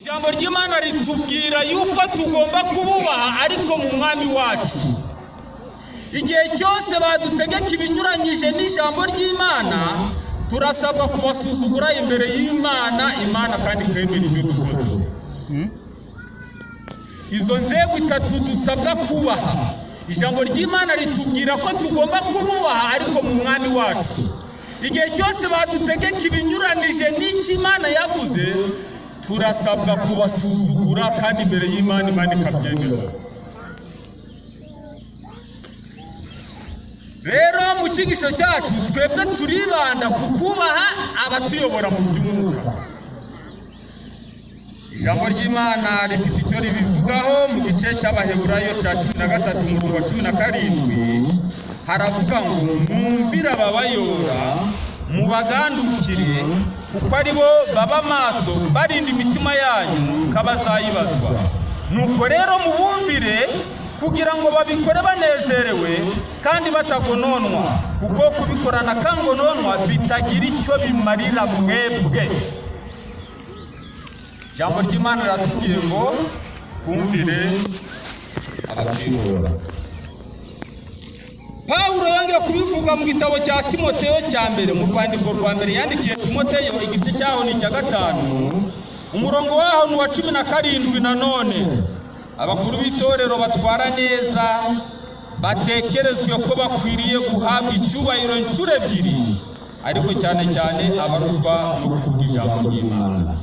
ijambo ry'Imana ritubwira yuko tugomba kububaha ariko mu mwami wacu. Igihe cyose badutegeka ibinyuranyije n'ijambo ry'Imana, turasabwa kubasuzugura imbere y'Imana kandi kwemera ibyo dukoze. Izo nzego itatu dusabwa kubaha. Ijambo ry'Imana ritubwira ko tugomba kububaha ariko mu mwami wacu. Igihe cyose badutegeka ibinyuranije n'icyo Imana yavuze, turasabwa kubasuzugura kandi imbere y'Imana ikabyemera. Rero mu cyigisho cyacu twebwe turibanda ku kubaha abatuyobora mu by'umwuka. Ijambo ry'Imana rifite icyo ribivugaho mu gice cy'Abaheburayo cya 13 umurongo 17, haravuga ngo mwumvire ababayobora mubagandukire kuko ari bo baba maso barinda imitima yanyu kabazayibazwa. Nuko rero mubumvire kugira ngo babikore banezerewe kandi batagononwa, kuko kubikorana kangononwa bitagira icyo bimarira mwebwe. Ijambo ry'Imana ratubwiye ngo kumvire abatuyobora. Pawulo yongera kubivuga mu gitabo cya Timoteyo cya mbere, mu rwandiko rwa mbere yandikiye Timoteyo, igice cyaho ni cya 5 umurongo waho ni wa 17. Nanone abakuru b'itorero batwara neza batekerezwe ko bakwiriye guhabwa icyubahiro inshuro ebyiri, ariko cyane cyane abaruswa no kuvuga ijambo ry'Imana.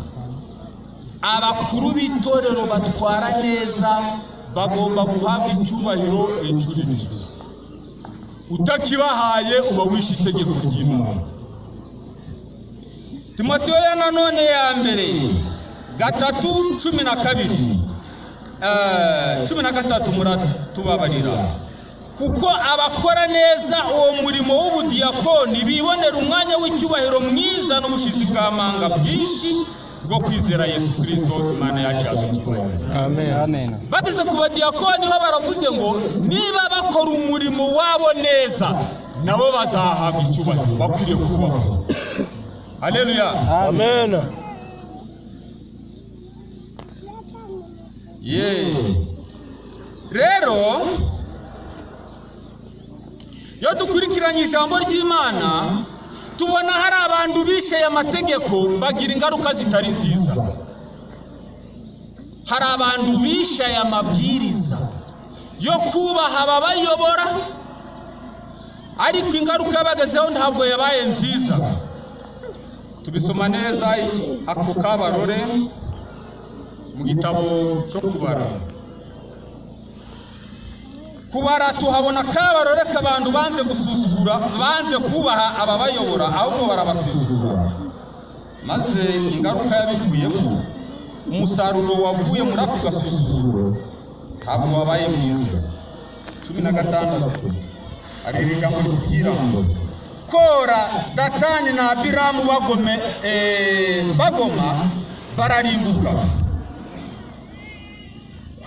Abakuru b'itorero batwara neza bagomba guhabwa icyubahiro inshuro ebyiri. Utakibahaye uba wishe itegeko ry'Imana. Timoteyo ya nanone ya mbere 3:12 muratubabarira. Kuko abakora neza uwo murimo w'ubudiyakoni bibonera umwanya w'icyubahiro mwiza n'ubushizi bw'amanga bwinshi bwo kwizera Yesu Kristo Imana yacu yadukiza. Amen. Bageze ku badiyakoni ho baravuze ngo niba bakora umurimo wabo neza nabo bazahabwa icyubahiro bakwiriye kubaho. Haleluya. Amen. Rero yo dukurikiranye ijambo ry'Imana tubona hari abantu bisheye amategeko bagira ingaruka zitari nziza. Hari abantu bisheye amabwiriza yo kubaha ababayobora, ariko ingaruka yabagezeho ntabwo yabaye nziza. Tubisoma neza ako kabarore mu gitabo cyo kubara tuhabona kabarore k'abantu banze gusuzugura, banze kubaha ababayobora, ahubwo barabasuzugura. Maze ingaruka yabivuyemo, umusaruro wavuye muri ako gasuzuguro ntabwo wabaye mwiza. 16 ari ijambo ritubwira ngo Kora, Datani na Abiramu bagoma bararimbuka.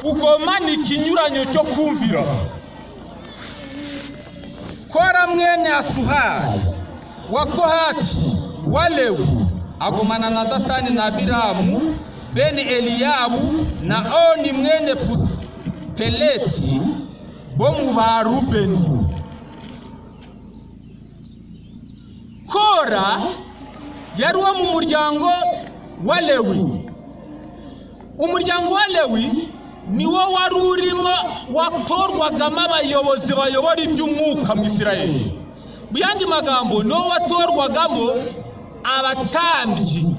Kugoma ni ikinyuranyo cyo kumvira. Kora mwene Asuhari wa Kohati wa Lewi agomana na Datani na Abiramu bene Eliyabu na Oni mwene Peleti bo mu ba Rubeni. Kora yari wo mu muryango wa Lewi. Umuryango wa Lewi niwo wari urimo watorwagamo abayobozi bayobora iby'umwuka mu Isirayeli. Mu yandi magambo niwo watorwagamo abatambyi.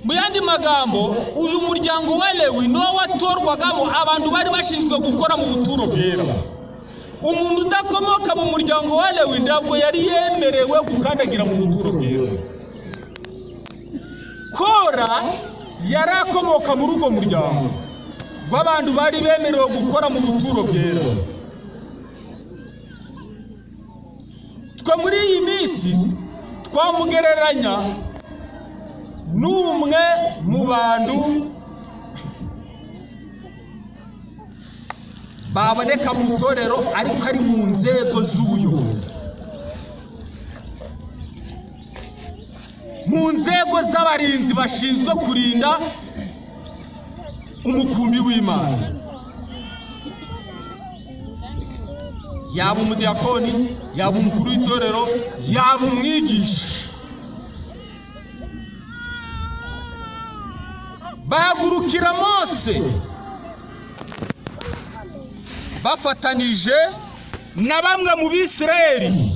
Mu yandi magambo uyu muryango wa Lewi niwo watorwagamo abantu bari bashinzwe gukora mu buturo bwera. Umuntu udakomoka mu muryango wa Lewi ntabwo yari yemerewe gukandagira mu buturo bwera. Kora yari akomoka muri ugo muryango w'abantu bari bemerewe gukora mu buturo bwera. Twe muri iyi minsi twamugereranya n'umwe mu bantu baboneka mu itorero ariko ari mu nzego z'ubuyobozi. mu nzego z'abarinzi bashinzwe kurinda umukumbi w'Imana, yaba umudiyakoni, yaba umukuru w'itorero, yaba umwigisha. Bahagurukira Mose bafatanije na bamwe mu Bisirayeli,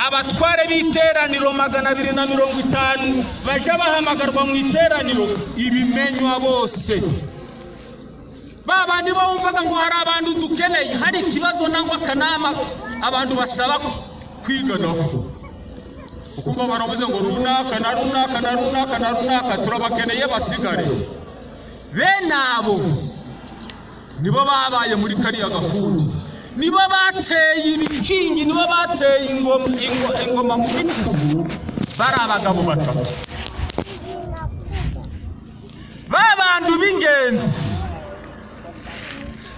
abatware b'iteraniro 250 baje bahamagarwa mu iteraniro ibimenywa bose. Babandi bumvaga ngo hari abantu dukeneye, hari ikibazo nangwa akanama abantu basaba kwiganaho, ukumva baravuze ngo runaka na runaka na runaka na runaka turabakeneye basigare. Bene abo nibo babaye muri kariya gakundi, nibo bateye ibikingi, nibo bateye ingoma mu bitugu. Bari abagabo batatu, babandu b'ingenzi,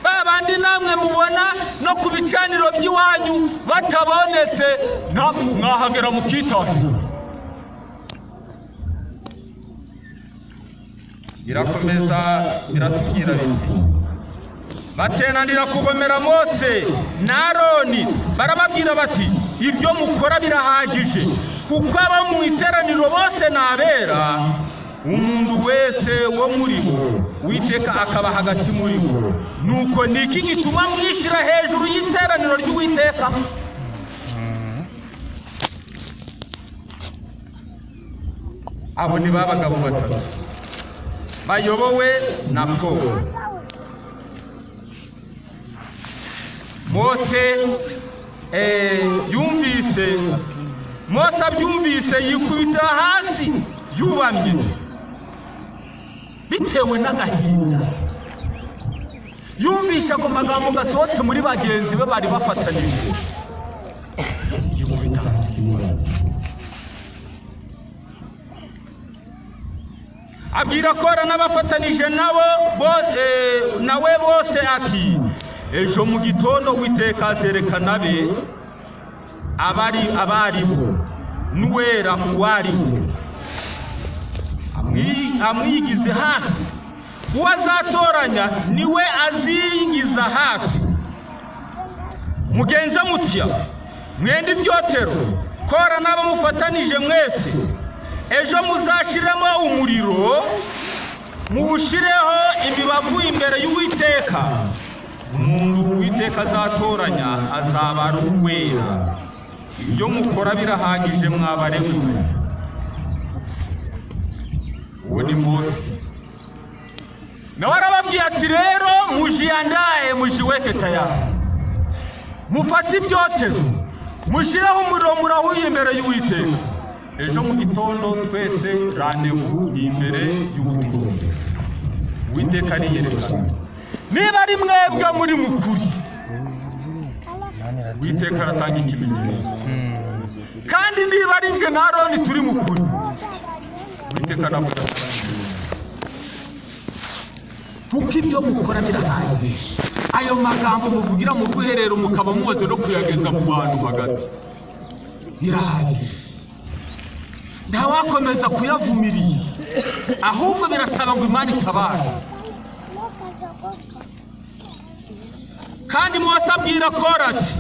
babandi namwe mubona no ku bicaniro by'iwanyu batabonetse mwahagera mukitahira. Birakomeza biratubwira biti batenanira kugomera Mose na Aroni, barababwira bati ibyo mukora birahagije, kuko abo mu iteraniro bose nabera, umuntu wese wo muri bo Uwiteka akaba hagati muri bo. Nuko niki gituma mwishira hejuru y'iteraniro ry'Uwiteka? Abo ni babagabo batatu bayobowe na Kora. Mose abyumvise yikubita hasi yubamye bitewe n'agahinda. Yumvisha ko magambo gasohotse muri bagenzi be bari bafatanije, yikubita hasi. Abwira Kora n'abafatanije nawe bose ati, ejo mu gitondo Uwiteka azerekana be abariho n'uwera uwariho, amwigize hafi. Uwo azatoranya niwe azigiza hafi. Mugenze mutya mwende ibyotero Kora n'abamufatanije mwese, ejo muzashiremo umuriro muwushireho imibavu imbere y'Uwiteka. Umuntu Uwiteka azatoranya azaba ari uwera. Ibyo mukora birahagije mwabarewe. Uwo ni Mose. Nawe arababwiye ati rero mujiandaye mujiweke tayari, mufate ibyotero mushireho umuriro murahuye imbere y'Uwiteka. Ejo mu gitondo twese rendez-vous imbere y'Uwiteka. Uwiteka niyerekana. Niba ari mwebwe muri mukuri, Uwiteka aratanga ikimenyetso. Kandi niba ari nje na Aroni turi mukuri, Uwiteka navuga kuko ibyo mukora birahagije. Ayo magambo muvugira mu rwiherero mukaba mumaze no kuyageza mu bantu hagati, birahagije. Ntawakomeza kuyavumiriye, ahubwo birasaba ngo Imana itabara. Kandi Mose abwira Kora ati,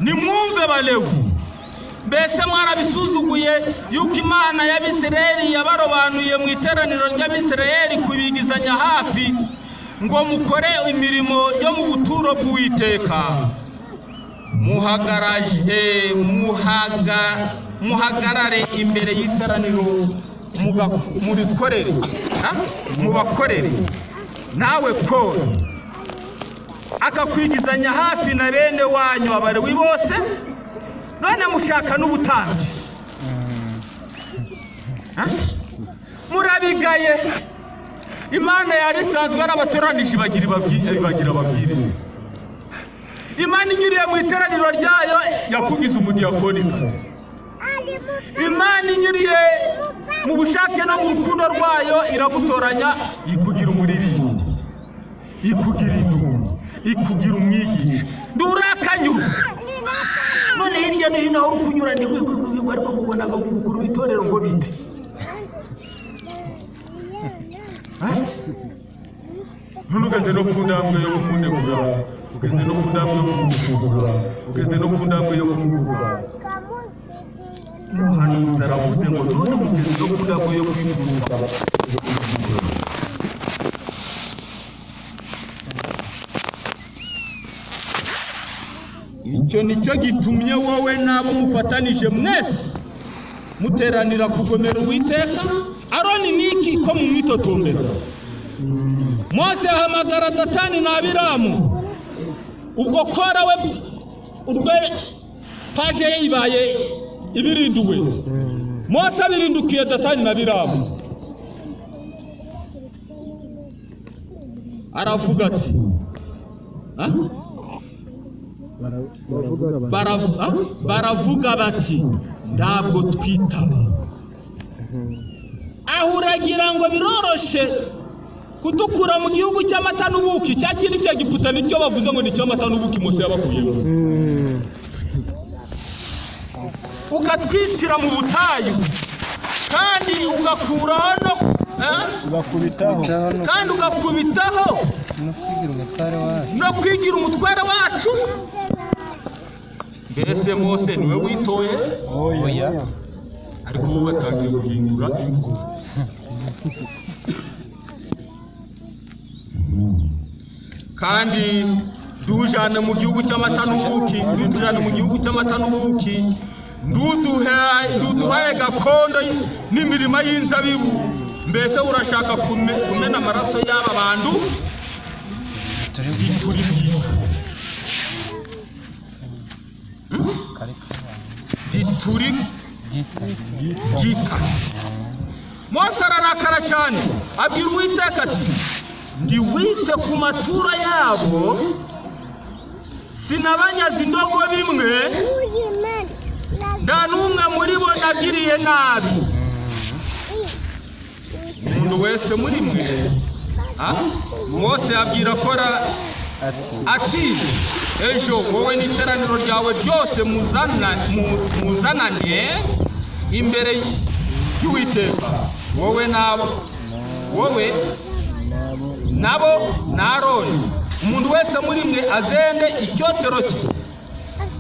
nimwumve Balewi, mbese mwarabisuzuguye yuko Imana y'Abisirayeli yabarobanuye mu iteraniro ry'Abisirayeli kubigizanya hafi ngo mukore imirimo yo mu buturo bw'Uwiteka. Muhagarare imbere y'iteraniro mubakorere. Nawe Kora akakwigizanya hafi na bene wanyu Abalewi bose, none mushaka n'ubutambyi. Murabigaye. Imana yari isanzwe arabatoranije bagira ababwiriza. Imana inyuriye mu iteraniro ryayo yakugize umudiyakonikazi. Imana inyuriye mu bushake no mu rukundo rwayo iragutoranya ikugira umuririmbyi, ikugira intumwa, ikugira umwigisha. Ndurakanyura none hirya no hino aho uri kunyura ni ngo ariko mubonaga umukuru w'itorero ngo bite none ugeze no ku ntambwe yo kumunegura ugeze no ku ntambwe yo kumusuzugura ugeze no ku ntambwe yo kumuvuga umuhanuzi aravuze ngo none mugeze no ku ntambwe yo kwifuza icyo nicyo gitumye wowe nabo mufatanije mwese muteranira kugomera Uwiteka. Aroni niki ko mumwitotombera? Mose ahamagara Datani na Abiramu, ubwo Kora we urwe paje ibaye ibirinduwe. Mose abirindukiye Datani na Abiramu, aravuga ati baravuga bati ntabwo twitaba. Aho uragira ngo biroroshe kutukura mu gihugu cy'amata n'ubuki, cya kindi cya Giputa nicyo bavuze ngo ni cy'amata n'ubuki Mose yabakuyemo, ukatwicira mu butayu kandi ugakuraho ugakubitaho no kwigira umutware wacu. Mbese Mose niwe witoye? Oya, ariko wowe batangiye guhindura imvugo. Kandi dujane mu gihugu cy'amata n'ubuki, nduduhaye gakondo n'imirima y'inzabibu. Mbese urashaka kumena amaraso y'aba bantu? Turi gita. Mose ararakara cyane, abwira Uwiteka ati ndiwite ku matura yabo, sinabanyaze indogo bimwe, nta n'umwe muri bo nagiriye nabi. Umuntu wese muri mwe Mose abwira Kora ati ejo wowe n'iteraniro ryawe ryose muzanane imbere y'Uwiteka, wowe nabo na Aroni. Umuntu wese muri mwe azende icyotero cye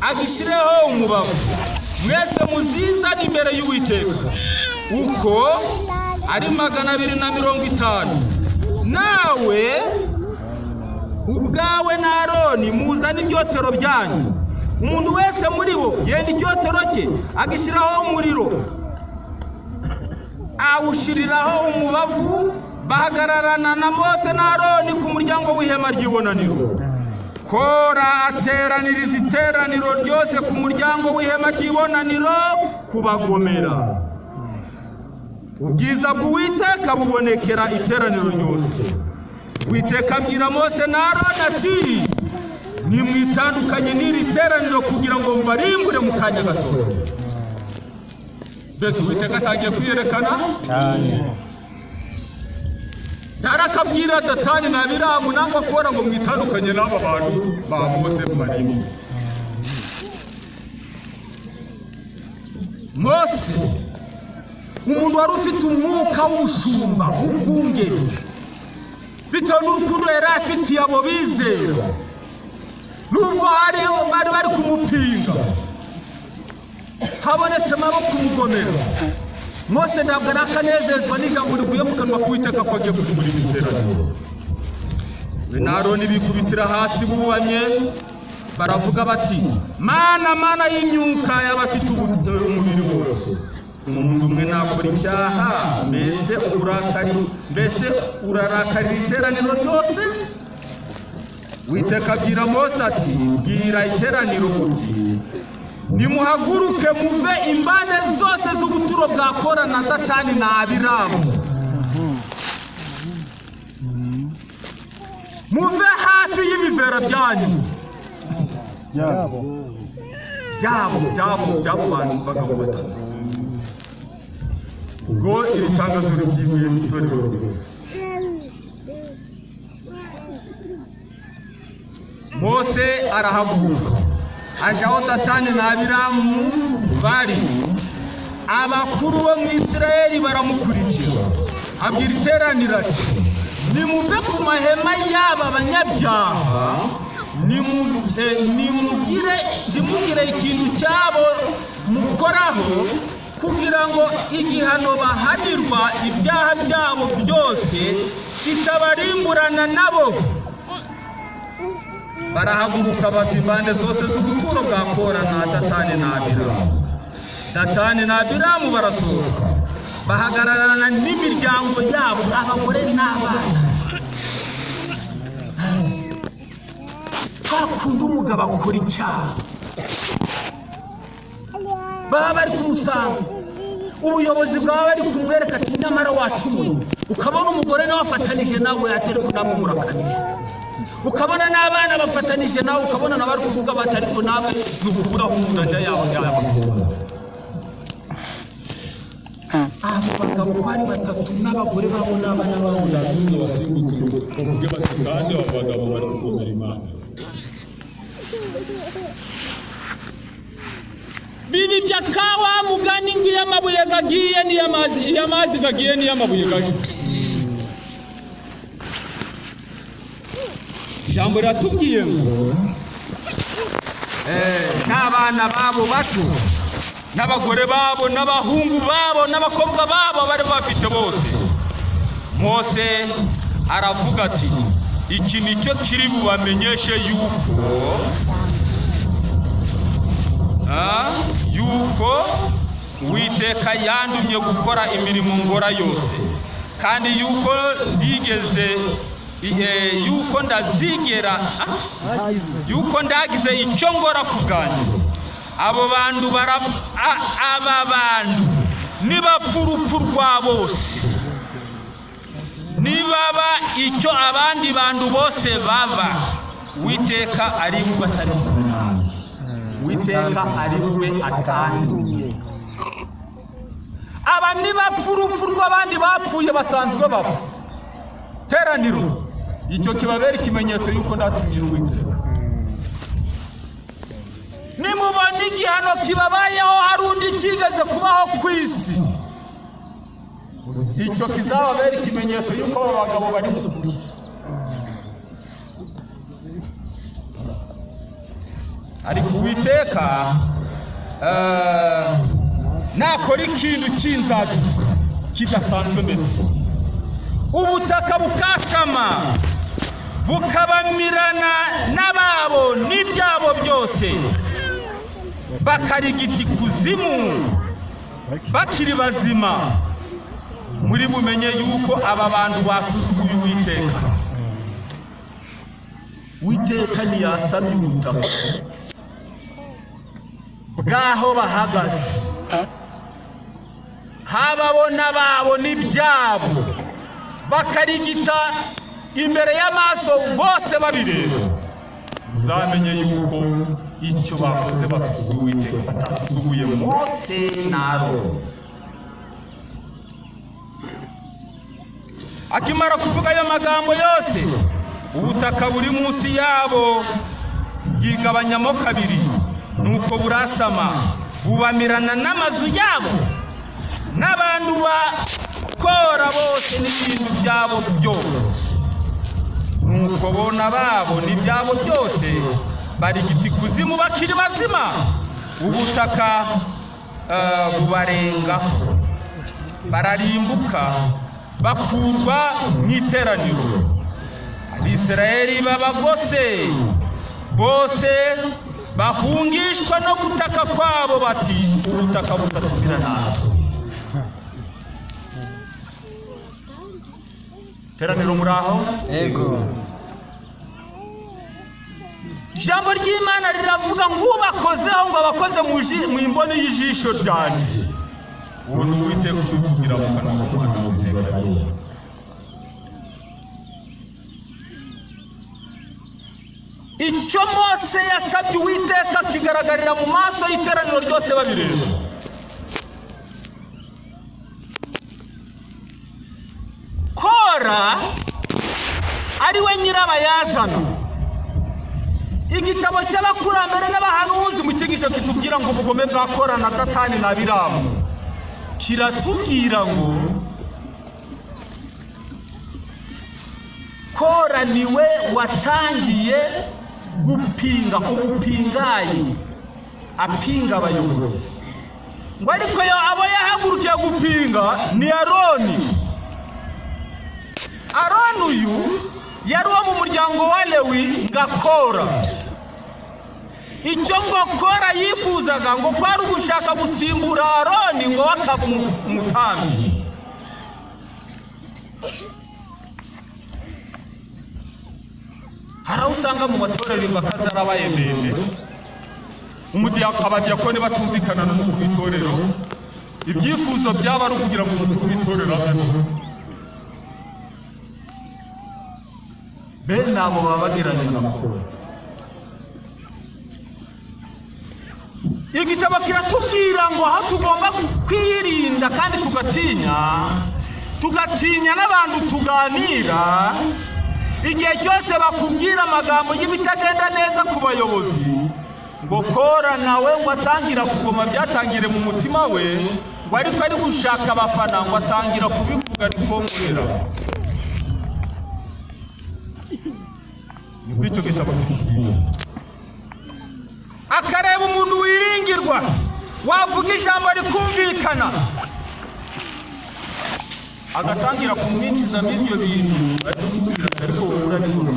agishireho umubavu, mwese muzizane imbere y'Uwiteka uko ari 250. Nawe ubwawe na Aroni muzane ibyotero byanyu, umuntu wese muri bo yenda icyotero cye agishyiraho umuriro, awushiriraho umubavu. Bahagararana na Mose na Aroni ku muryango w'ihema ry'ibonaniro. Kora ateraniriza iteraniro ryose ku muryango w'ihema ry'ibonaniro kubagomera. Ubwiza bw'Uwiteka bubonekera iteraniro ryose. Uwiteka abwira Mose na Aroni ati nimwitandukanye n'iri teraniro kugira ngo mbarimbure mu kanya gatoya. Mbese Uwiteka atangiye kwiyerekana cyane. Tarakabwira Datani na Abiramu nangwa Kora ngo mwitandukanye n'aba bantu ba Mose mbarimo. Mose umuntu wari ufite umwuka w'ubushumba w'ubwungeri, bitewe n'urukundo yari afitiye abo bizera, nubwo bari kumupinga, habonetsemo abo kumugomera. Mose ntabwo arakanezezwa n'ijambo rivuye mu kanwa k'Uwiteka ko agiye kuyobora iteraniro. We na Aroni bikubitira hasi bubamye, baravuga bati mana y'imyuka y'abafite umubiri wose, umuntu umwe nakora icyaha, mbese urarakarira iteraniro ryose? Uwiteka abwira Mose ati bwira iteraniro uti nimuhaguruke muve imbane zose z'ubuturo bwa Kora na Datani na Abiramu, muve hafi y'ibivera byanyu byabo bantu bagabo batatu. Ubwo iri tangazo rigiye mitorero ryose. Mose arahaguruka ajaho Datani na Abiramu bari, abakuru bo mu Isirayeli baramukurikira, abwira iteraniro ati nimuve ku mahema y'aba banyabyaha, nimugire ikintu cyabo mukoraho, kugira ngo igihano bahanirwa ibyaha byabo byose kitabarimburana nabo. Barahaguruka bava impande zose z'ubuturo bwa Kora na Datani na Abiramu. Datani na Abiramu barasohoka, bahagararana n'imiryango yabo, abagore n'abana. Bakunda umugabo akora icyaha, baba bari kumusanga, ubuyobozi bwaba bari kumwereka ati nyamara wacumuye. Ukabona umugore nawe afatanije nawe atari kunamwe murakanije, ukabona n'abana bafatanije nawe, ukabona n'abari kuvuga batari ko nawe n'ubukuraho umunaja yawe abo bagabo bari batatu n'abagore babo n'abana babo basimbutse kuvuge bati kandi abo bagabo bari kugomera Imana. Bibi byakawa mugani ngiye amabuye gagiye ni amazi gagiye ni amabuye gaje. Jambo ratubwiye ngo n'abana babo bato n'abagore babo n'abahungu babo n'abakobwa babo bari bafite bose. Mose aravuga ati iki nicyo kiri bubamenyeshe yuko Uwiteka yandumye gukora imirimo ngora yose, kandi yuko ndagize icyo ngora ku bwanyu. Aba bandu nibapfa urupfu rwa bose, nibaba icyo abandi bandu bose baba, Uwiteka ari bube atari kumwe, Uwiteka ari bube atandukanye. Aba nibapfa urupfu rw'abandi bapfuye basanzwe bapfa. Teraniro icyo kibabera ikimenyetso yuko ndatumira Uwiteka. Nimubona igihano kibabayeho hari undi kigeze kubaho ku isi, icyo kizababera ikimenyetso yuko abo bagabo bari mu kuri. Ariko Uwiteka nakora ikintu cy'inzaduka kidasanzwe mbese, ubutaka bukakama bukabamirana n'ababo n'ibyabo byose, bakarigita ikuzimu bakiri bazima. Muri bumenye yuko aba bantu basuzuguye Uwiteka. Uwiteka ntiyasamye ubutaka bwaho bahagaze, hababona babo n'ibyabo, bakarigita imbere y'amaso bose babireba. Muzamenye yuko icyo bakoze basuzuguye Uwiteka, batasuzuguye Mose na Aroni. Akimara kuvuga ayo magambo yose, ubutaka buri munsi yabo bwigabanyamo kabiri, nuko burasama bubamirana n'amazu yabo n'abantu bakora bose n'ibintu byabo byose. Nuko bona babo n'ibyabo byose barigita ikuzimu bakiri bazima, ubutaka bubarengaho, bararimbuka bakurwa mu iteraniro. Abisirayeli babagose bose bahungishwa no gutaka kwabo bati ubutaka butatumira natwe. Teraniro muraho? Ego. Ijambo ry'Imana riravuga ngo ubakozeho ngo abakoze mu imboni y'ijisho ryanje. Uwo ni Uwiteka ubivugira mu kanwa k'umuhanuzi Zekariya. Icyo Mose yasabye Uwiteka kigaragarira mu maso y'iteraniro ryose babireba. Kora ari we nyirabayazana. Igitabo cy'abakurambere n'abahanuzi mu cyigisho kitubwira ngo ubugome bwa Kora na Datani na Abiramu kiratubwira ngo Kora niwe watangiye gupinga ubupingayi, apinga abayobozi. Ngo ariko abo yahagurukiye gupinga ni Aroni. Aroni uyu yari uwo mu muryango wa Lewi nga Kora. Icyo ngo Kora yifuzaga ngo kwari ugushaka gusimbura Aroni ngo akaba umutambyi. Haraho usanga mu matorero impaka zarabaye ndende, abadiyakoni batumvikana n'umukuru w'itorero, ibyifuzo byaba ari ukugira ngo umukuru w'itorero aveho. Bene abo baba bagiranye na Kora. Igitabo kiratubwira ngo aho tugomba kwirinda kandi tugatinya n'abantu tuganira. Igihe cyose bakubwira amagambo y'ibitagenda neza ku bayobozi, ngo Kora nawe ngo atangira kugoma byatangire mu mutima we, ngo ariko ari gushaka abafana ngo atangira kubivuga rikongorera. Ni kw'icyo gitabo kitubwira. Akareba umuntu wiringirwa, wavuga ijambo rikumvikana, agatangira kumwinjiza n'ibyo bintu, ariko wowe urabikora.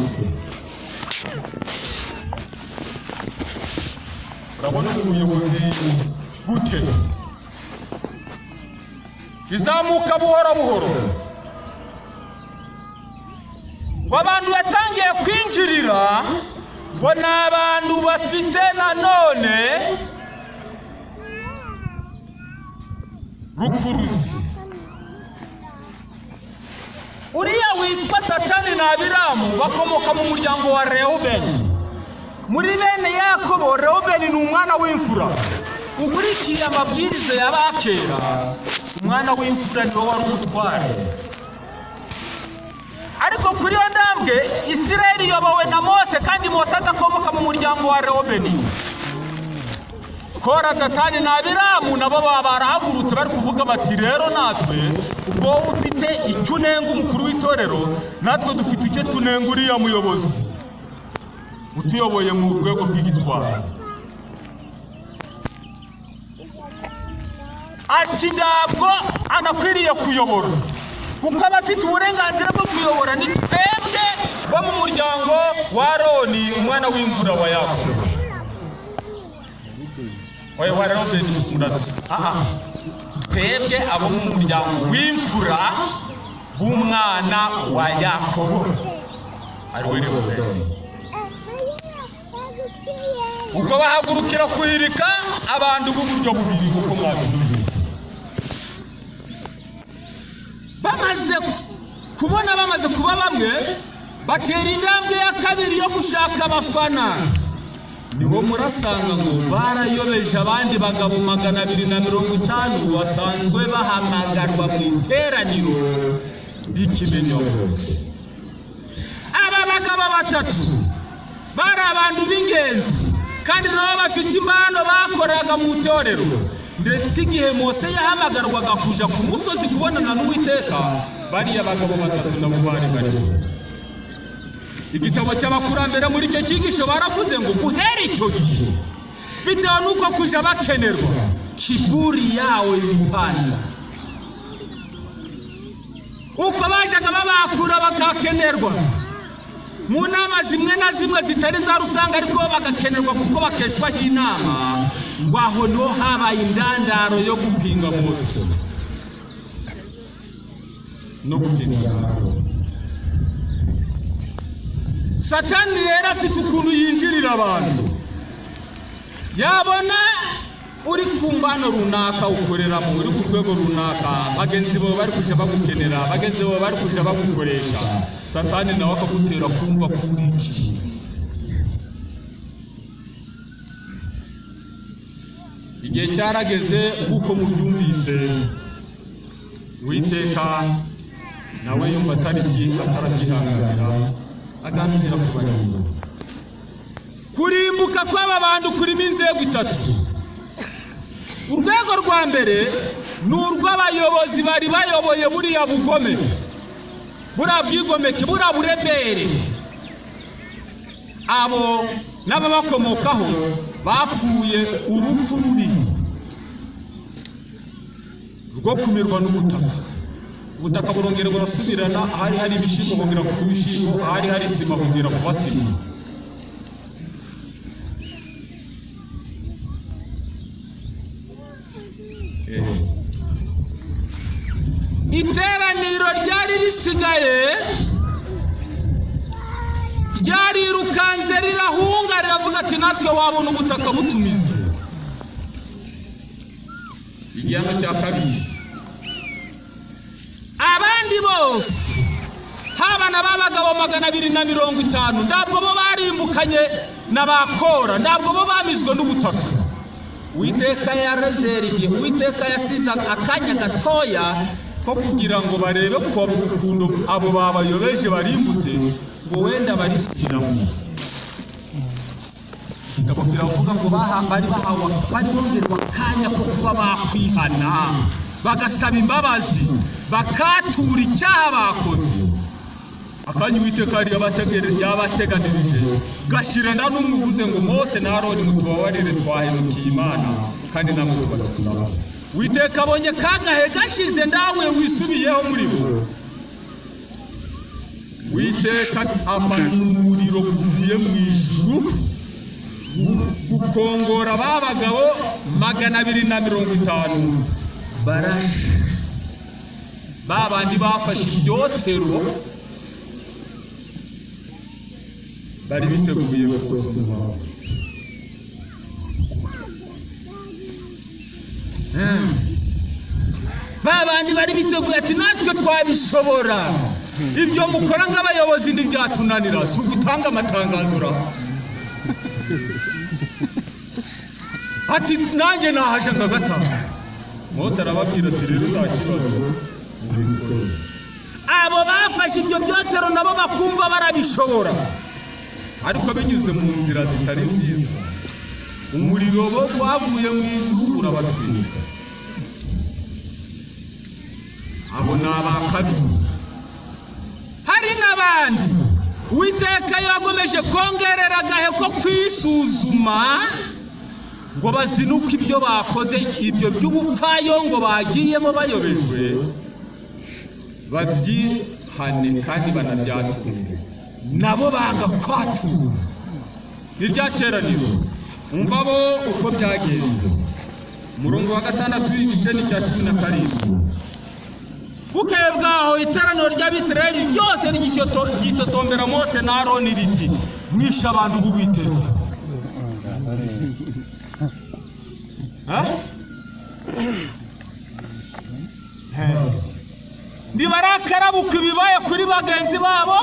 Urabona umuyobozi gute? Bizamuka buhoro buhoro. Abantu yatangiye kwinjirira ngo ni abantu bafite nanone rukuruzi. Uriya witwa Datani na Abiramu bakomoka mu muryango wa Reubeni. Muri bene Yakobo, Reubeni ni umwana w'imfura. Ukurikiye amabwiriza y'abakera, umwana w'imfura niwe wari umutware. Ariko kuri iyo ndambwe Isirayeli iyobowe na Mose, kandi Mose adakomoka mu muryango wa Reubeni. Kora, Datani na Abiramu nabo barahagurutse bari kuvuga bati rero natwe ubwo ufite icyo unenga umukuru w'itorero, natwe dufite icyo tunenga uriya muyobozi utuyoboye mu rwego rw'igitwaro. Ati ntabwo anakwiriye kuyobora, kuko abafite uburenganzira bwo kuyobora ni twebwe bo mu muryango wa Aroni, umwana w'imfura wa Yakobo. Oya Reubeni twebwe abo mu muryango w'imfura b'umwana wa Yakobo, ari we Reubeni. Ubwo bahagurukira kuhirika abantu b'uburyo bubiri kuko mwabivuze. Bamaze kuba bamwe, batera intambwe ya kabiri yo gushaka abafana. Niho murasanga ngo barayobeje abandi bagabo 250 basanzwe bahamagarwa mu iteraniro ry'ikimenyabose. Aba bagabo batatu bari abantu b'ingenzi, kandi nabo bafite impano bakoraga mu itorero. Ndetse igihe Mose yahamagarwaga kuja ku musozi kubonana n'Uwiteka, bariya bagabo batatu nabo bari bariho. Igitabo cy'abakurambere muri icyo cyigisho baravuze ngo guhera icyo gihe, bitewe n'uko kuja bakenerwa, kiburi yawe ilipanda. Uko bajaga babakura bakakenerwa mu nama zimwe na zimwe zitari za rusanga, ariko bagakenerwa kuko bakeshwaho inama, ngo aho niho habaye indandaro yo gupinga Mose no gupinga Aroni. Satani rero afite ukuntu yinjirira abantu. Yabona uri ku mbano runaka ukorera mu uri ku rwego runaka, bagenzi bo bari kuja bagukenera, bagenzi bo bari kuja bagukoresha, Satani nawe akagutera kumva kuri iki. Igihe cyarageze uko mubyumvise, Uwiteka nawe yumva atarabyihanganira, aganira ku bayobozi. Kurimbuka kw'aba bantu kurimo inzego itatu. Urwego rwa mbere n'urw'abayobozi bari bayoboye buriya bugome, buriya bwigomeke, buriya burebere. Abo n'ababakomokaho bapfuye urupfu rubi rwo kumirwa n'ubutaka. Ubutaka burongera burasubirana, ahari hari ibishimbo hongera kuba ibishimbo, ahari hari sima hongera kuba sima. Iteraniro ryari risigaye ryarirukanze rirahunga riravuga ati natwe wabona ubutaka butumize. Igihano cya kabiri, abandi bose haba n'abagabo 250 ndabwo bo barimbukanye n'abakora, ndabwo bo bamizwe n'ubutaka. Uwiteka yarezeriye, Uwiteka yasize akanya gatoya ko kugira ngo barebe ko ukuntu abo babayobeje barimbutse, ngo wenda barisubiramo. Igitabo kiravuga ngo bari bongerwa akanya ko kuba bakwihana, bagasaba imbabazi, bakatura icyaha bakoze. Akanya Uwiteka yabateganirije gashirana n'umuvuze ngo Mose na Aroni mutubabarire twahemukiye Imana kandi namwe tubatsura. Uwiteka abonye kagahe gashize ndawe wisubiyeho muri bo. Uwiteka amanura umuriro uvuye mu ijuru gukongora babagabo 250 barashe. Babandi bafashe ibyotero bari biteguye gusoma. Babandi bari biteguye ati natwe twabishobora. Ibyo mukora nk'abayobozi ntibyatunanira, si ugutanga amatangazo ra. Ati nanjye nahaje ngagatanga. Mose arababwira ati rero nta kibazo. Abo bafashe ibyo byotero nabo bakumva barabishobora, ariko binyuze mu nzira zitari nziza. Umuriro bo wavuye mu ijuru urabatwika. Abo n'abakabiri. Hari n'abandi Uwiteka yagomeje kongerera agahe ko kwisuzuma ngo bazinuke ibyo bakoze, ibyo by'ubupfayo ngo bagiyemo bayobejwe, babyihane kandi banabyature. Nabo banga kwatura. Niryateraniro umva bo uko byagenze. Murongo wa 6 igice ni cya 17. Bukeye bwaho iteraniro ry'Abisirayeli ryose ryitotombera Mose na Aroni riti mwisha abantu b'Uwiteka. Nibarakarabuka ibibaye kuri bagenzi babo,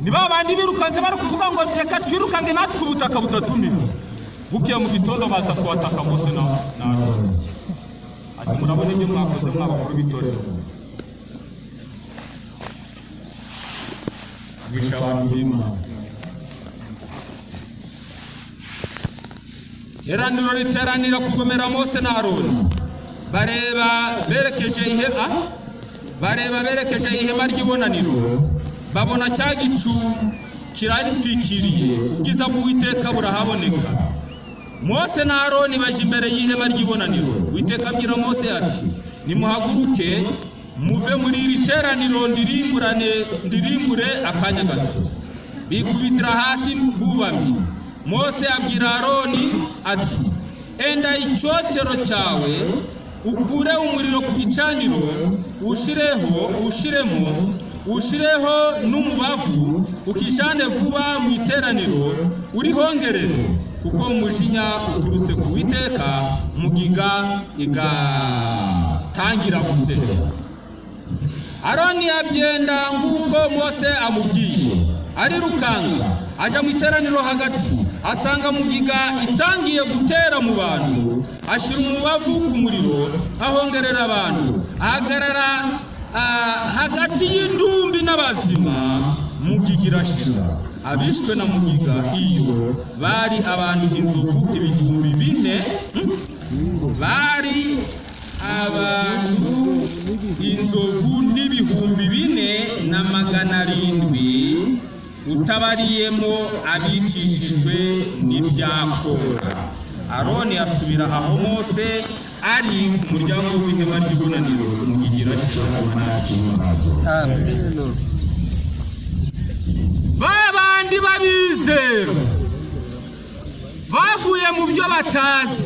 nibabandi birukanze bari kuvuga ngo reka twirukange natwe ubutaka butatumira. Bukeye mu gitondo baza kubataka Mose na Aroni. Ati murabona ibyo mwakoze mwabakuru b'itorero, mwisha abantu b'Imana. Iteraniro riteranira kugomera Mose na Aroni. Bareba berekeje ihema ry'ibonaniro, babona cya gicu kiraritwikiriye, ubwiza bw'Uwiteka burahaboneka. Mose na Aroni baje imbere y'ihema ry'ibonaniro. Uwiteka abwira Mose ati nimuhaguruke muve muri iri teraniro ndirimbure akanya gato. Bikubitira hasi bubamye. Mose abwira Aroni ati enda icyotero cyawe ukure umuriro ku gicaniro, ushireho n'umubavu, ukishane vuba mu iteraniro urihongerere, kuko umujinya uturutse ku Uwiteka mugiga igatangira gutera. Aroni abyenda nk'uko Mose amubwiye, arirukanga aja mu iteraniro hagati, asanga mugiga itangiye gutera mu bantu, ashira umubavu ku muriro, ahongerera abantu, ahagarara hagati y'indumbi n'abazima, mugiga irashira. Abishwe na mugiga iyo bari abantu inzovu 4,000, bari abantu inzovu n'ibihumbi 4,700 utabariyemo abicishijwe n'ibyakora. Aroni asubira aho Mose ari ku muryango w'ihema ry'ibonaniro umugigira babandi babizera baguye mu byo batazi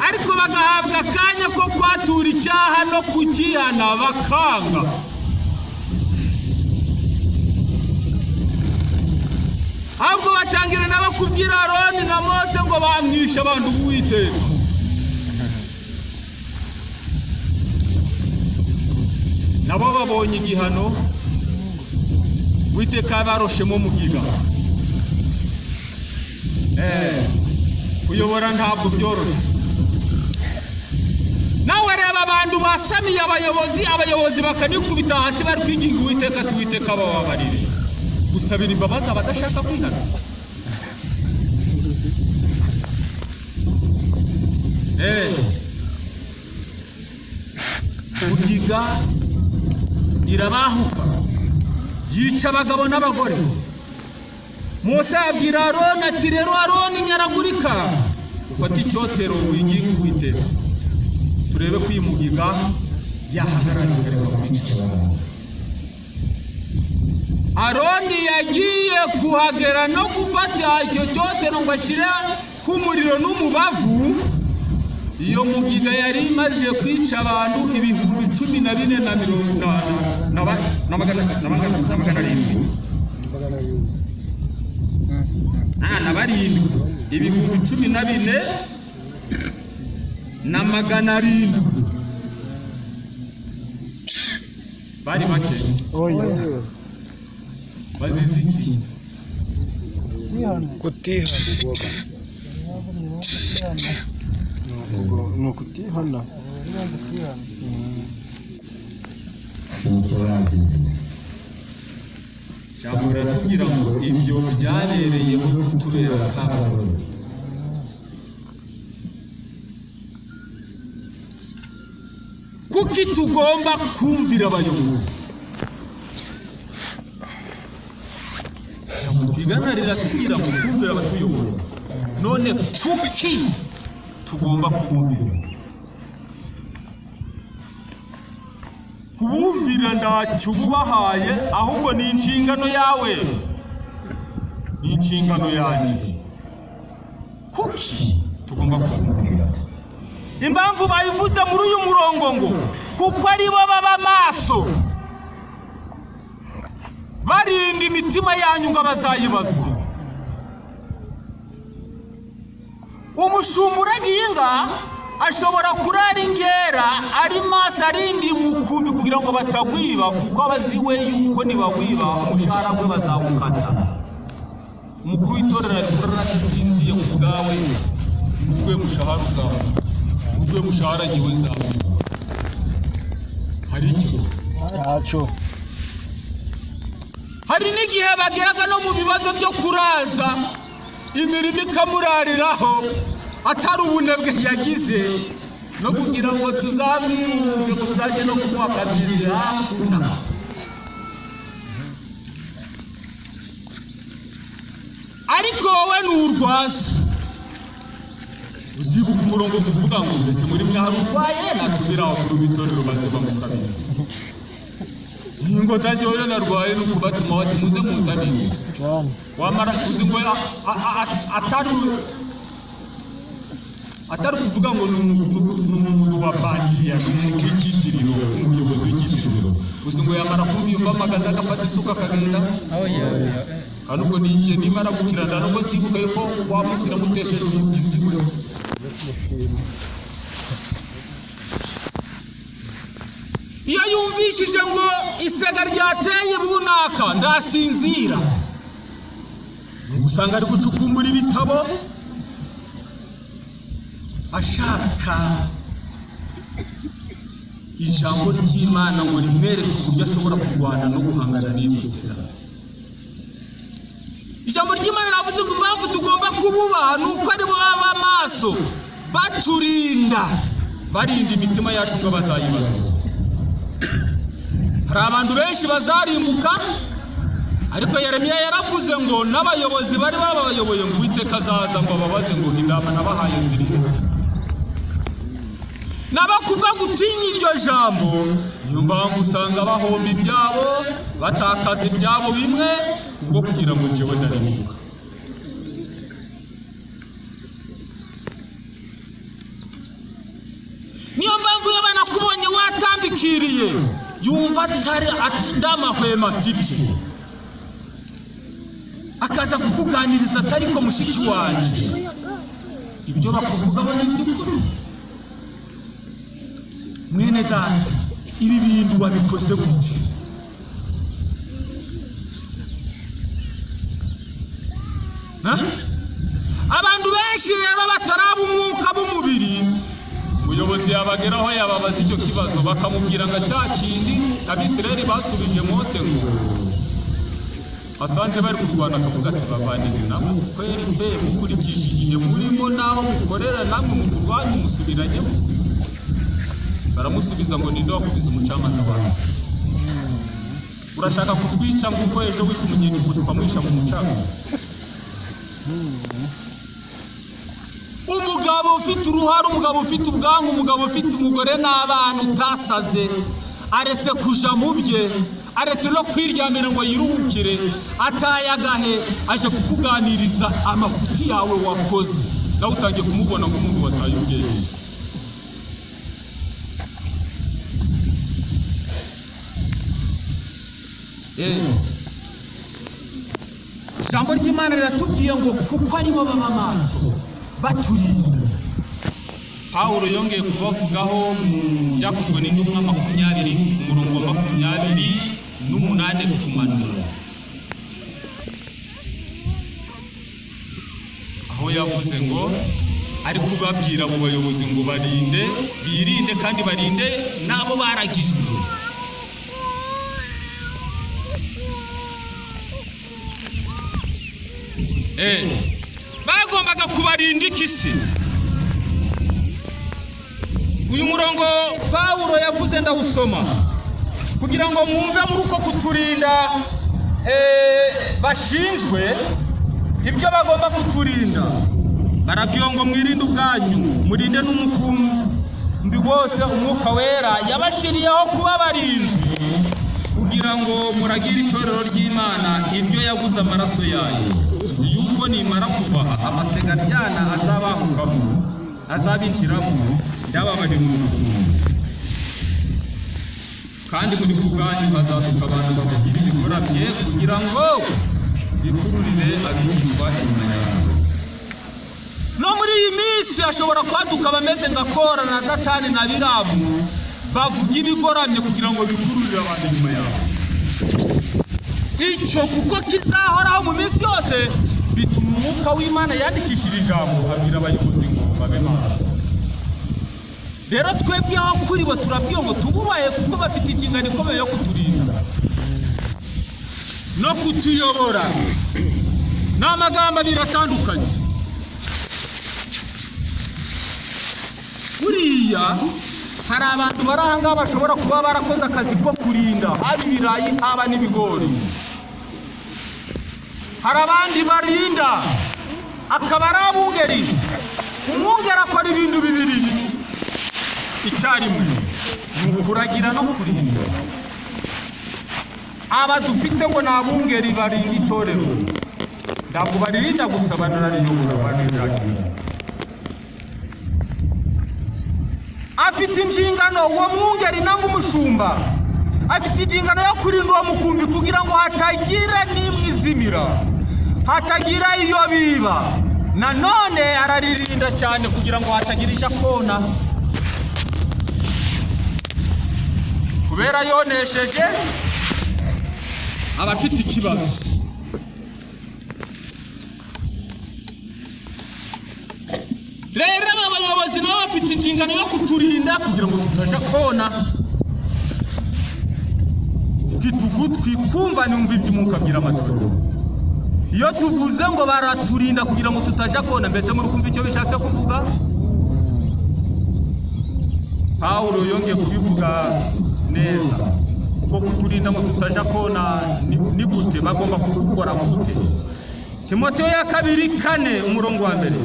ariko bagahabwa akanya ko kwatura icyaha no kukihana bakanga. ahubwo batangira nabo kubwira Aroni na Mose ngo bamwishe abantu b'Uwiteka. nabo babonye igihano Uwiteka baroshemo mugiga. kuyobora ntabwo byoroshye. nawe reba abantu basamiye abayobozi bakanikubita hasi bari kwinginga Uwiteka ati Uwiteka bababarire. gusabira imbabazi abadashaka kwihana. mugiga irabahuka yica abagabo n'abagore. Mose abwira Aroni ati rero Aroni nyaragurika ufata icyotero winginga Uwiteka turebe ko mugiga yahagarara reka kwica. Aroni yagiye kuhagera no gufata icyo cyotero ngo ashire ku muriro n'umubavu. iyo mugiga yari imaze kwica abantu 14,700 bari bake. bazize iki? kutihana. no kutihana. Jambo ratubwira ngo ibyo byabereyeho kutubera kabarore. kuki tugomba kumvira abayobozi? twiganarira tugira ngo kumvira abatuyobora. none kuki tugomba kumvira? kubumvira ndacyo ububahaye, ahubwo ni inshingano yawe, ni inshingano yanjye. kuki tugomba kumvira? impamvu bayivuze muri uyu murongo ngo kuko ari bo baba maso barinda imitima yanyu ngo bazayibazwa. umushumba uragiye inka ashobora kurara ingera ari maso arindi umukumbi kugira ngo batagwiba, kuko abaziwe yuko nibawiba umushahara we bazawukata. umukuru w'itorero arikorera atisinziye ku bwawe ubwe mushahara uzawe, ubwe mushahara nyiwe nzawe. hari icyo ntacyo. hari n'igihe bageraga no mu bibazo byo kuraza imirimo ikamurariraho atari ubunebwe yagize, no kugira ngo tuzamwiyumve ngo tuzajye no kumwakadiriza hakuna. ariko wowe n'urwaza uzibuka umurongo kuvuga ngo mbese muri mwe hari urwaye natubiraho kuri bitorero baze bamusabira. ingo tajyoyo narwaye nukubatuma bati muze munzanire. wamara uzi ngo atari kuvuga ngo n'umuntu wa bandiya n'umuntu w'ikitiriro, umuyobozi w'ikitiriro. uzi ngo yamara kumva iyo mbamagaza agafata isuka akagenda. Ariko ninjye nimara gukirana nubwo nzibuka yuko wamusira mutesheje umugizi we. iyo yumvishije ngo isega ryateye bunaka ndasinzira, usanga ari gucukumbura ibitabo ashaka ijambo ry'Imana ngo rimwereke uburyo ashobora kurwana no guhangana n'iryo sega. ijambo ry'Imana ravuze ngo impamvu tugomba kububaha nuko ari bo baba maso baturinda barinda imitima yacu ngo bazayibazwa. Hari abantu benshi bazarimbuka, ariko Yeremiya yaravuze ngo n'abayobozi bari babayoboye ngo Uwiteka azaza ngo ababaze ngo indama nabahaye zirihe. N'abakubwa gutinya iryo jambo niyo mpamvu usanga bahomba ibyabo, batakaza ibyabo bimwe kubwo kugira ngo njyewe ndarimbuka. Niyo mpamvu y'abana kubonye watambikiriye yumva atari ndamahwema afite, akaza kukuganiriza atari ko mushiki wanje ibyo bakuvugaho ni by'ukuri. Mwene data, ibi bintu wabikoze gute? Abantu benshi rero bataraba umwuka b'umubiri, umuyobozi yabageraho yababaza icyo kibazo bakamubwira ngo cya kindi Abisirayeli basubije Mose ngo asanze bari kurwana, akavuga ati bavandimwe namwe kweri mbe mukurikije igihe murimo naho mukorera namwe mu kurwanya musubiranyemo. Baramusubiza ngo ninde wakubiza umucamanza wacu? Urashaka kutwica nguko ejo wishe umunyegiputa ukamwisha mu mucanga? Umugabo ufite uruhare, umugabo ufite ubwanwa, umugabo ufite umugore n'abana utasaze, aretse kuja mu bye, aretse no kwiryamira ngo yiruhukire, atayagahe aje kukuganiriza amafuti yawe wakoze, nawe utangiye kumubona nk'umuntu wataye ubwenge. Ijambo ry'Imana riratubwiye ngo kuko aribo baba maso baturinda. Pawulo yongeye kubavugaho mu Byakozwe n'Intumwa 20 umurongo wa 28 kumanura, aho yavuze ngo ari kubabwira abo bayobozi ngo barinde, birinde kandi barinde nabo baragijwe. Bagombaga kubarinda ikisi. Uyu murongo Pawulo yavuze ndawusoma kugira ngo mwumve muri uko kuturinda bashinzwe ibyo bagomba kuturinda. Barabwiye ngo mwirinde ubwanyu, murinde n'umukumbi wose Umwuka Wera yabashiriyeho kuba barinzi, kugira ngo muragire itorero ry'Imana ibyo yaguze amaraso yayo. Nzi yuko nimara kuva amasegaryana azabahukamo, azabinjiramo, ndababarira umutima. Kandi muri kubwanyu hazaduka abantu bakagira ibigoramye kugira ngo bikururire abigishwa inyuma yawe. No muri iyi minsi hashobora kwaduka bameze nka Kora na Datani na Biramu, bavuga ibigoramye kugira ngo bikururire abantu inyuma yawe. Icyo kuko kizahoraho mu minsi yose bituma Umwuka w'Imana yandikishije ijambo abwira abayobozi ngo babe maso. Rero twebwe aho kuri bo turabwiye ngo tububaye kuko bafite inshingano ikomeye yo kuturinda no kutuyobora. N'amagambo abiri atandukanye. Buriya hari abantu bari aha ngaha bashobora kuba barakoze akazi ko kurinda, haba ibirayi haba n'ibigori. Hari abandi barinda akaba ari abungeri. Umwungeri akora ibintu bibiri icyarimwe, ni ukuragira no kurinda. Aba dufite ngo ni abungeri barinda itorero, ntabwo baririnda gusa banarariyobora, banariragira. Afite inshingano uwo mwungeri nangwa umushumba, afite inshingano yo kurinda uwo mukumbi kugira ngo hatagira n'imwe izimira, hatagira iyo biba. Nanone araririnda cyane kugira ngo hatagira icyo akona, kubera yonesheje abafite ikibazo. Rero abayobozi nabo bafite inshingano yo kuturinda kugira ngo tutaja kona. Ugutwi kumva numva iby'Umwuka abyira amatwi. Iyo tuvuze ngo baraturinda kugira ngo tutaja kona, mbese muri kumva icyo bishatse kuvuga? Paulo yongeye kubivuga neza ko kuturinda ngo tutaja kona ni gute bagomba kugukora gute. Timoteyo ya 2:4 umurongo wa mbere.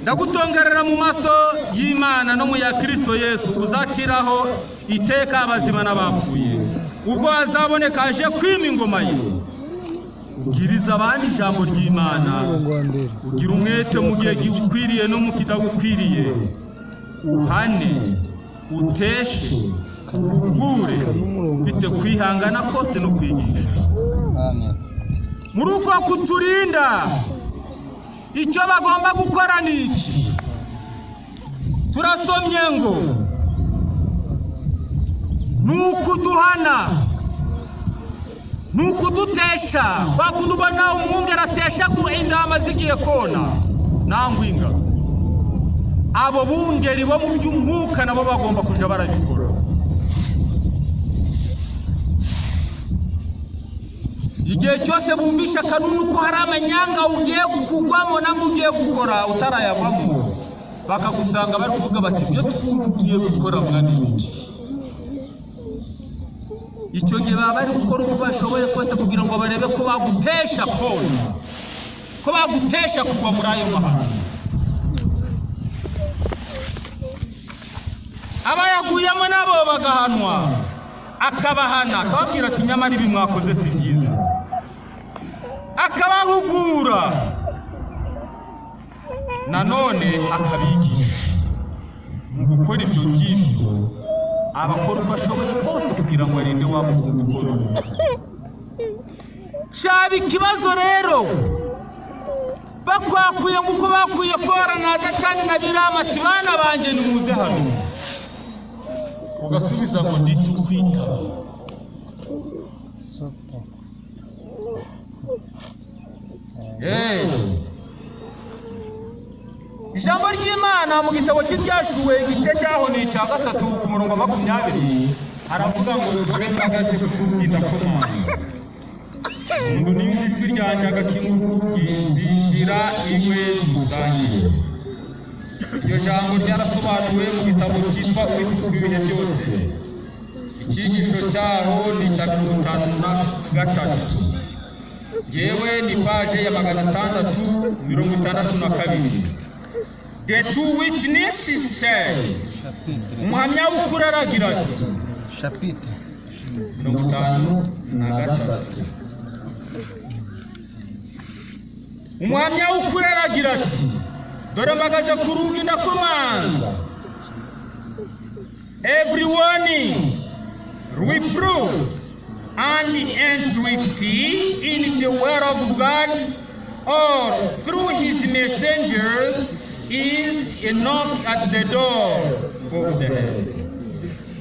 Ndagutongerera mu maso y'Imana no mu ya Kristo Yesu uzaciraho iteka abazima n'abapfuye ubwo azaboneka aje kwima ingoma ye. Ugiriza abandi ijambo ry'Imana, ugira umwete mu gihe gikwiriye no mu kidagukwiriye, uhane, uteshe, uhugure, ufite kwihangana kose no kwigisha. Amen. Muri uko kuturinda icyo bagomba gukora ni iki? Turasomye ngo nukuduhana, nukudutesha. Bakundi ubona umwungere atesha ku indama zigiye kona nangwinga, abo bungeri bo mu by'umwuka nabo bagomba kuja barabikora. Igihe cyose bumvisha kanuni ko hari amanyanga ugiye kugwamo nango ugiye gukora utarayavamo, bakagusanga bari kuvuga bati byo twuvugiye gukora mwana n'iki. Icyo gihe baba bari gukora uko bashoboye kose kugira ngo barebe ko bagutesha kona, ko bagutesha kugwa muri ayo mahano. Abayaguyemo nabo bagahanwa, akabahana akababwira ati nyamara ibi mwakoze si byiza, akabahugura nanone akabigisha mu gukora ibyo ngibyo. Abakora uko ashoboye kose kugira ngo arinde wamukunda ukora. Shaba ikibazo rero bakwakuye nguko bakuye korana Datani na Biramu ati bana banjye nimuze hano, ugasubiza ngo nditukwitaba. Ijambo ry'Imana mu gitabo cy'ibyashuwe igice cyaho ni icya 3 ku murongo wa 20 aravuga ngo dore mpagaze ku rugi ndakomanga, ngo nimba ijwi ryanjye agakingura urugi nzinjira iwe dusangire. Iryo jambo ryarasobanuwe mu gitabo cyitwa Uwifuzwa ibihe byose. Icyigisho cyaho ni icya 53. Jewe ni page ya 662. The two witnesses says, umuhamya w'ukuri aragira ati, chapitre 53. Umuhamya w'ukuri aragira ati, dore mpagaze ku rugi ndakomanga. Every warning, reproof, and entreaty in the word of God or through his messengers is a knock at the door of the head.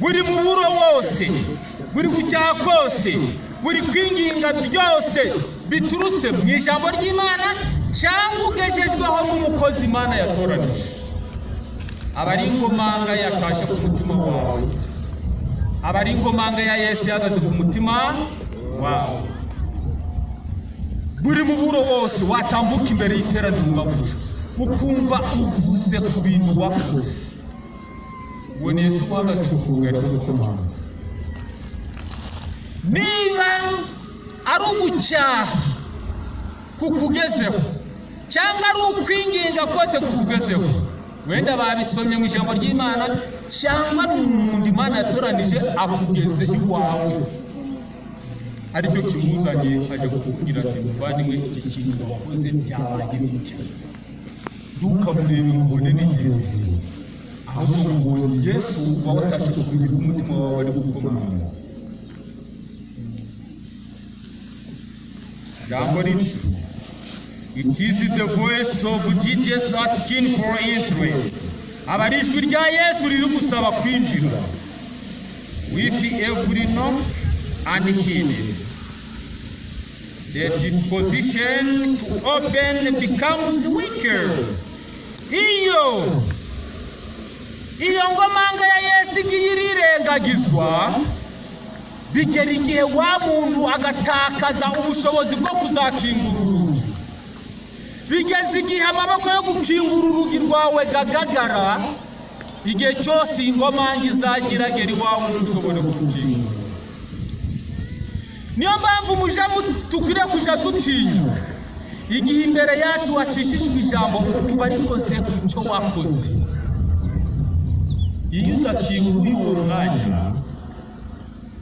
Buri muburo wose, buri gucyaha kose, buri kwinginga byose biturutse mu ijambo ry'Imana cyangwa ugejejweho n'umukozi Imana yatoranije. Abari ingomanga yatashe ku mutima wawe, abari ingomanga ya Yesu yagaze ku mutima wawe. Buri muburo wose watambuka imbere y'iteraniro ngabuca ukumva uvuze ku bintu wakoze, uwo ni Yesu uhagaze ku rugari rw'Imana. Niba ari ugucyaha kukugezeho cyangwa ari ukwinginga kose kukugezeho, wenda babisomye mu ijambo ry'Imana cyangwa n'umuntu Imana yatoranije akugezeho iwawe, aricyo kimuzanye aje kukubwira ati muvandimwe iki kintu wakoze byabaye bite. Ntukamurebe ngo ubone n'ingezi, ahubwo ubonye Yesu uba watashe kugira umutima wawe ari gukomanga. Jambo riti, it is the voice of Jesus asking for interest. Abari ijwi rya Yesu riri gusaba kwinjira. With every knock and healing, the disposition to open becomes weaker. Iyo ngomanga ya Yesu irirengagizwa, bigera igihe wa muntu agatakaza ubushobozi bwo kuzakingura urugi. Bigeze igihe amaboko yo gukingura urugi rwawe gagagara, igihe cyose ingoma ngizagira geri wawe ushobore kukinga. Niyo mpamvu tukwiriye kuja dutinya igihe imbere yacu wacishijwe ijambo ukumva arikoze kucyo wakoze. Iyo udakinguye uwo mwanya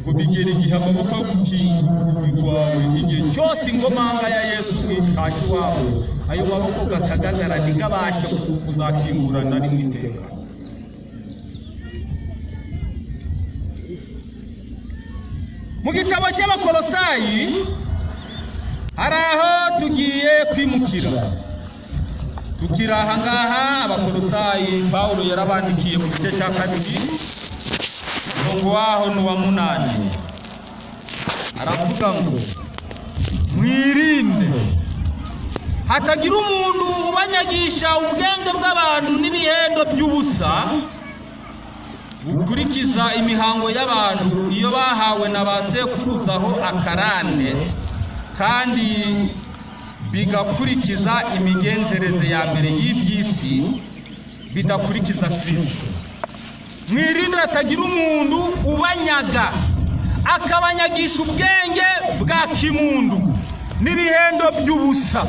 ngo bigere igihe amaboko yo gukingura urugi rwawe, igihe cyose ingomanga ya Yesu itashe wawe, ayo maboko gakagagara ntigabashe kuzakingura na rimwe iteka. Mu gitabo cy'Abakolosayi hari aho tugiye kwimukira. Tukiri aha ngaha Abakolosayi Pawulo yarabandikiye mu gice cya 2 umurongo waho n'uwa 8 aravuga ngo mwirinde hatagira umuntu ubanyagisha ubwenge bw'abantu n'ibihendo by'ubusa gukurikiza imihango y'abantu iyo bahawe na ba sekuruzaho akarande, kandi bigakurikiza imigenzereze ya mbere y'iby'isi bidakurikiza Kristo. Mwirinde hatagira umuntu ubanyaga akabanyagisha ubwenge bwa kimundu n'ibihendo by'ubusa.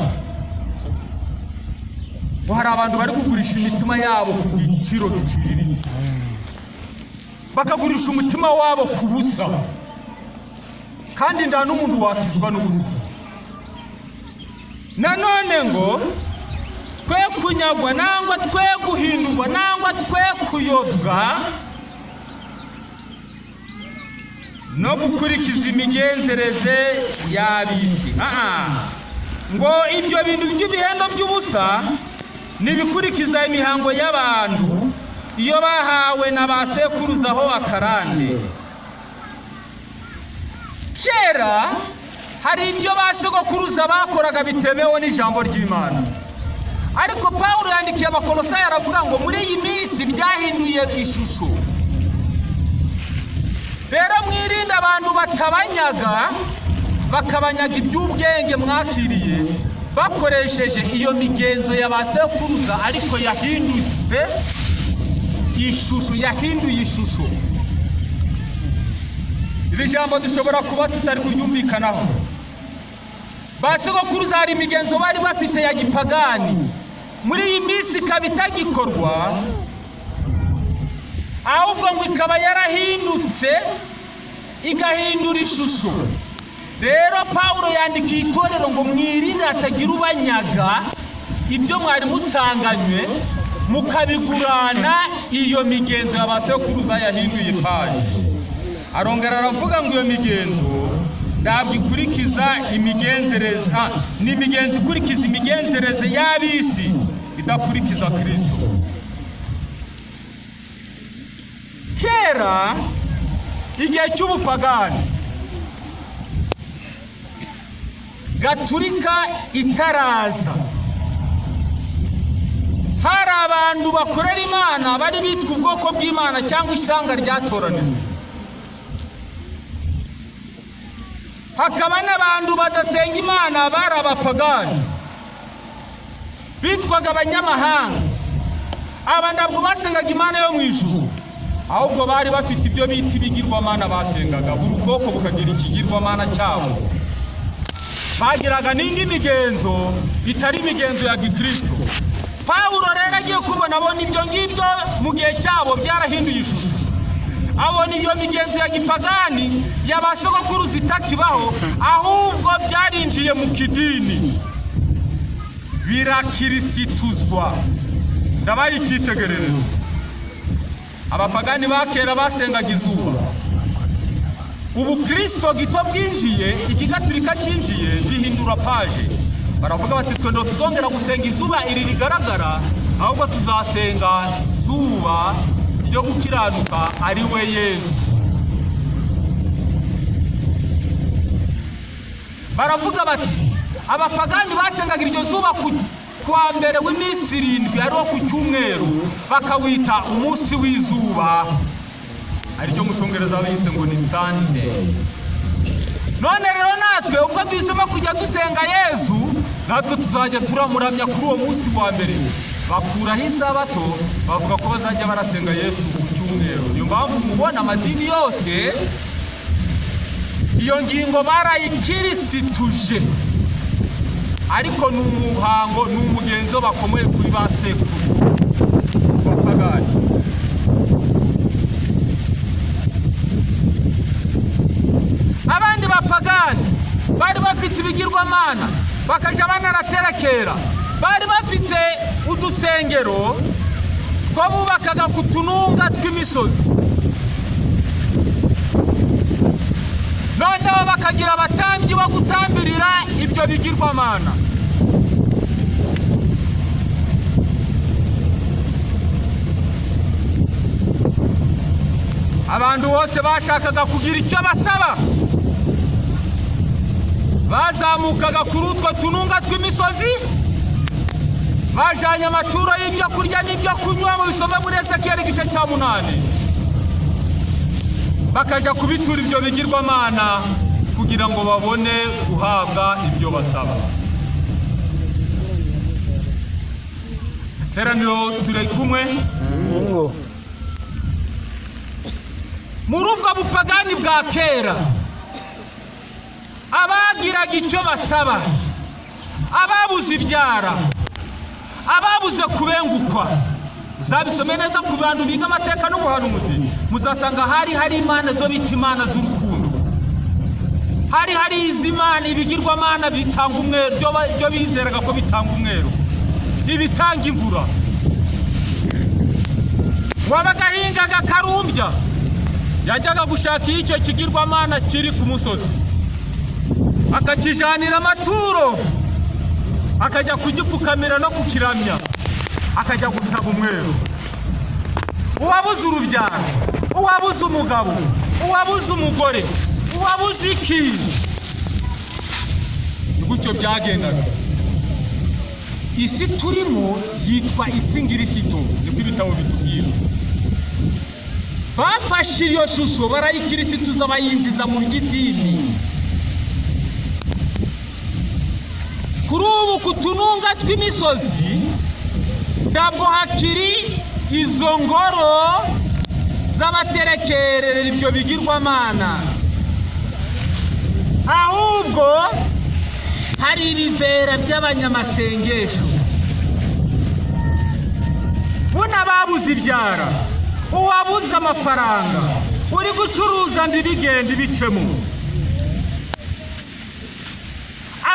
Hari abantu bari kugurisha imitima yabo ku giciro giciriritse, bakagurisha umutima wabo ku busa, kandi nda n'umuntu wakizwa n'ubusa. Nanone ngo twe kunyagwa nangwa twe guhindurwa nangwa twe kuyobwa no gukurikiza imigenzereze y'ab'isi. Ngo ibyo bintu by'ibihendo by'ubusa nibikurikiza imihango y'abantu iyo bahawe na ba sekuruzaho akarande. Kera hari ibyo ba sogokuruza bakoraga bitemewe n'ijambo ry'Imana, ariko Pawulo yandikiye Abakolosayi aravuga ngo muri iyi minsi byahinduye ishusho. Rero mwirinde abantu batabanyaga, bakabanyaga iby'ubwenge mwakiriye bakoresheje iyo migenzo ya ba sekuruza, ariko yahindutse ishusho, yahinduye ishusho. Iri jambo dushobora kuba tutari kuryumvikanaho. Ba sogokuruza hari imigenzo bari bafite ya gipagani, muri iyi minsi ikaba itagikorwa, ahubwo ngo ikaba yarahindutse igahindura ishusho. Rero Pawulo yandikiye itorero ngo mwirinde hatagira ubanyaga ibyo mwari musanganywe mukabigurana iyo migenzo ya ba sekuruza yahinduye paji. Arongera aravuga ngo iyo migenzo ntabwo ikurikiza imigenzereze, n'imigenzo ikurikiza imigenzereze y'ab'isi idakurikiza Kristo. Kera igihe cy'ubupagani Gaturika itaraza, hari abantu bakorera Imana bari bitwa ubwoko bw'Imana cyangwa ishyanga ryatoranijwe. Hakaba n'abantu badasenga Imana bari abapagani bitwaga abanyamahanga. Aba ntabwo basengaga Imana yo mu ijuru, ahubwo bari bafite ibyo bita ibigirwamana basengaga. Buri bwoko bukagira ikigirwamana cyabo. Bagiraga n'indi migenzo itari imigenzo ya Gikristo. Pawulo rero agiye kubona abona ibyo ngibyo mu gihe cyabo byarahinduye ishusho. Abona iyo migenzo ya gipagani y'abasogokuruza itakibaho, ahubwo byarinjiye mu kidini birakirisituzwa. Ndabaye icyitegererezo. Abapagani bakera basengaga izuba. Ubu Kristo gito bwinjiye, ikigaturika cyinjiye bihindura paje. Baravuga bati twe ndo tuzongera gusenga izuba iri rigaragara, ahubwo tuzasenga zuba ryo gukiranuka ari we Yesu. Baravuga bati abapagani basengaga iryo zuba kwa mbere w'iminsi 7 ariho ku cyumweru, bakawita umunsi w'izuba, ariryo mu Cyongereza bise ngo ni Sunday. None rero natwe ubwo duhisemo kujya dusenga Yesu, natwe tuzajya turamuramya kuri uwo munsi wa mbere. bakuraho isabato bavuga ko bazajya barasenga Yesu ku cyumweru. Niyo mpamvu mubona amadini yose iyo ngingo barayikirisituje, ariko ni umuhango, ni umugenzo bakomeye kuri ba sekuru bapagani. Abandi bapagani bari bafite ibigirwamana bakaja banaraterekera, bari bafite udusengero two bubakaga ku tununga tw'imisozi, noneho bakagira abatambyi bo gutambirira ibyo bigirwamana. Abantu bose bashakaga kugira icyo basaba bazamukaga kuri utwo tununga tw'imisozi, bajanye amaturo y'ibyo kurya n'ibyo kunywa mu bisome muri Ezekiel igice cya 8, bakaja kubitura ibyo bigirwamana kugira ngo babone guhabwa ibyo basaba. Teraniro turi kumwe muri ubwo bupagani bwa kera. Abagiraga icyo basaba, ababuze ibyara, ababuze kubengukwa, uzabisome neza ku bantu biga amateka n'ubuhanuzi, muzasanga hari imana zo bita imana z'urukundo, hari izimana ibigirwamana bitanga umweru, byo bizeraga ko bitanga umweru, ibitanga imvura. Wabagahingaga karumbya yajyaga gushaka icyo kigirwamana kiri ku musozi, akakijanira amaturo, akajya kugipfukamira no kukiramya, akajya gusaba umweru. Uwabuze urubyaro, uwabuze umugabo, uwabuze umugore, uwabuze iki, gutyo byagendaga. Isi turimo yitwa isi ngirisito, niko ibitabo bitubwira. Bafashe iyo shusho barayikirisituza bayinjiza mu by'idini. Kuri ubu ku tununga tw'imisozi ntabwo hakiri izo ngoro z'abaterekerera ibyo bigirwamana, ahubwo hari ibizera by'abanyamasengesho. Buna babuze ibyara, uwabuze amafaranga, uri gucuruza ndibigenda ibicemo.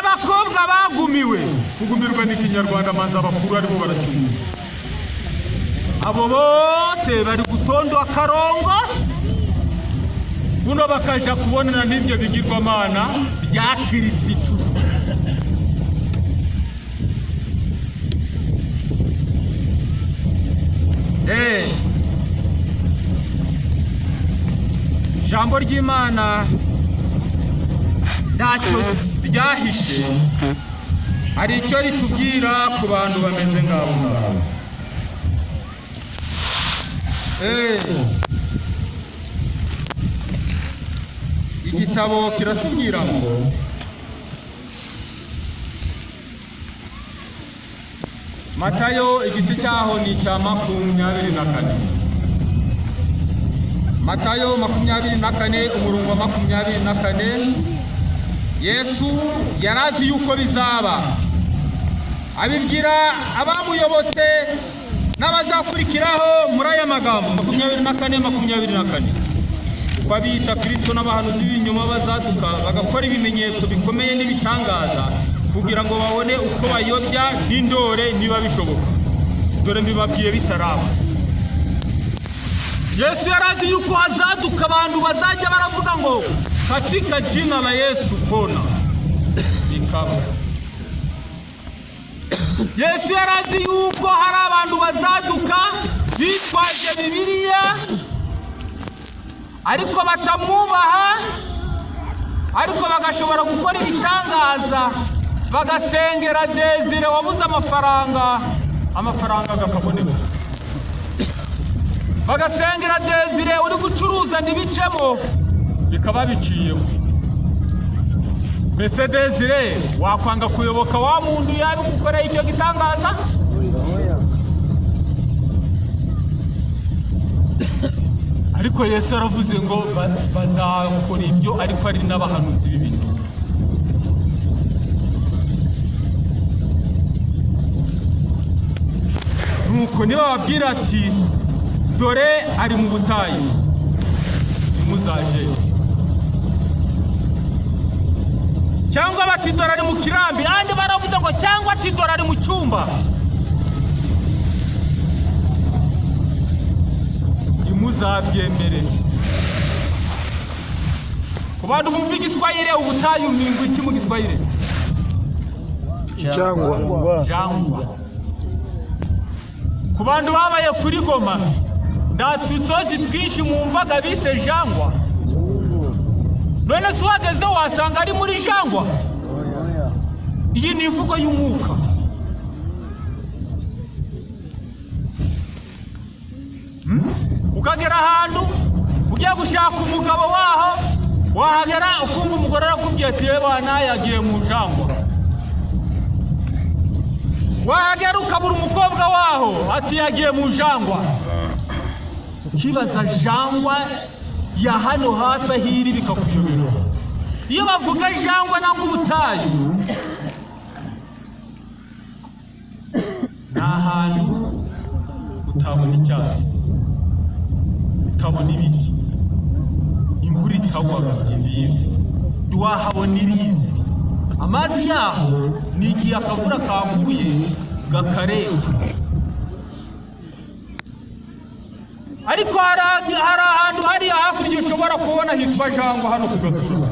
Abakobwa bagumiwe, kugumirwa ni Kinyarwanda manza abakuru aribo baracyumva. Abo bose bari gutonda akarongo, buno bakaja kubonana n'ibyo bigirwamana bya Kirisitu. Jambo ry'Imana ntacyo ryahishe, hari icyo ritubwira ku bantu bameze ngabo. Igitabo kiratubwira ngo Matayo igice cyaho ni cya 24. Matayo 24 umurongo wa 24. Yesu yarazi yuko bizaba, abibwira abamuyobotse n'abazakurikiraho muri aya magambo 24. Uko abita Kristo n'abahanuzi b'ibinyoma bazaduka bagakora ibimenyetso bikomeye n'ibitangaza kugira ngo babone uko bayobya n'indore niba bishoboka. Dore mbibabwiye bitaraba. Yesu yarazi yuko hazaduka abantu bazajya baravuga ngo katika jina la Yesu pona ikaba. Yesu yarazi yuko hari abantu bazaduka bitwaje Bibiliya ariko batamwubaha, ariko bagashobora gukora ibitangaza, bagasengera Desire wabuze amafaranga agakaboneka, bagasengera Desire uri gucuruza n'ibicemo bikaba biciyeho. Mbese Desire wakwanga kuyoboka wa muntu yabi gukorera icyo gitangaza? ariko Yesu yaravuze ngo bazakora ibyo, ariko ari n'abahanuzi b'ibintu. Nuko niba babwira ati dore ari mu butayu ntimuzaje, cyangwa bati dore ari mu kirambi, andi baravuze ngo cyangwa ati dore ari mu cyumba, ntimuzabyemere. Ku bantu bumva igiswahili, ubutayu ni iki mu giswahili? Jangwa. Ku bantu babaye kuri Goma, nta tusozi twinshi mwumvaga bise jangwa. None se uhagezeho wasanga ari muri jangwa? Iyi ni imvugo y'umwuka. Ukagera ahantu ugiye gushaka umugabo waho, wahagera ukumva umugore arakubwiye ati bana yagiye mu jangwa. Wahagera ukabura umukobwa waho ati yagiye mu jangwa. Ukibaza jangwa ya hano hafi ahiri bikakuyobera. Iyo bavuga jangwa nangwa ubutayu, ni ahantu utabona icyatsi, utabona ibiti, imvura itagwaga ivivi, ntiwahabona irizi. Amazi yaho ni igihe akavura kaguye gakareka. Ariko hari ahantu hariya hakurya ushobora kubona hitwa jangwa hano ku gasozi.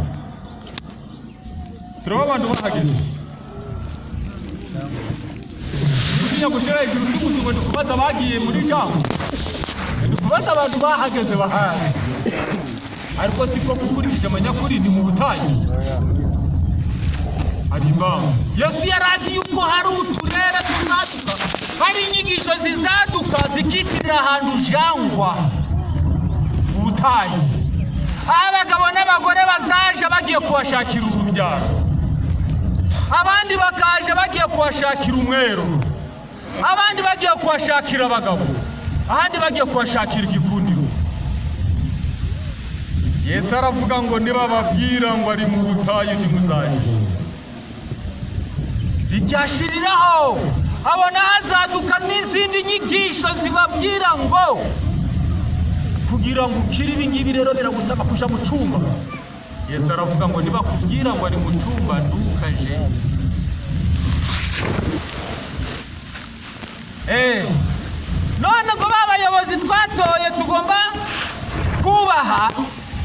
Turaba abantu bahageze. Ugiye gushira hejuru tugutugo kubaza bagiye muri jangwa. Kubaza abantu bahageze bahazi. Ariko siko kukurikije amanyakuri ni mu butayu. Arimbanga. Yesu yarazi yuko hari uturere tuzaduka, hari inyigisho zizaduka zikitirira ahantu jangwa, ubutayu. Abagabo n'abagore bazaje bagiye kuhashakira urubyaro, abandi bakaje bagiye kuhashakira umwero, abandi bagiye kuhashakira abagabo, ahandi bagiye kuhashakira igikundiro. Yesu aravuga ngo niba babwira ngo ari mu butayu ntimuzaje, bicyashiriraho. Abona hazaduka n'izindi nyigisho zibabwira ngo kugira ngo ukire ibi ngibi rero biragusaba kuja mu cyumba. Yesu aravuga ngo niba kubwira ngo ari mu cyumba ndukaje. None ngo babayobozi twatoye tugomba kubaha